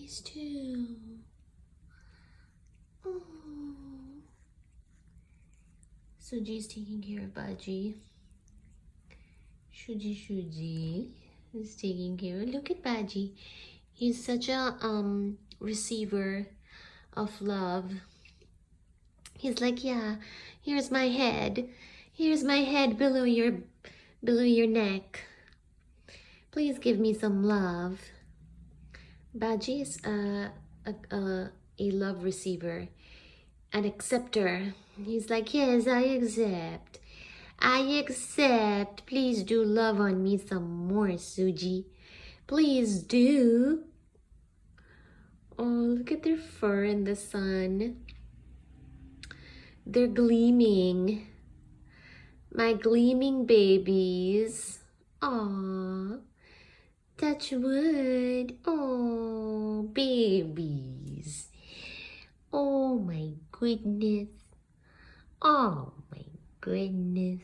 babies too. Oh. Suji's taking care of Baji. Suji is taking care of. Look at Baji. He's such a receiver of love. He's like, yeah, here's my head. Here's my head below your neck. Please give me some love. Baji is a love receiver, an acceptor. He's like, yes, I accept. I accept. Please do love on me some more, Suji. Please do. Oh, look at their fur in the sun. They're gleaming. My gleaming babies. Aww. Touch wood. Oh, babies. Oh my goodness. Oh my goodness.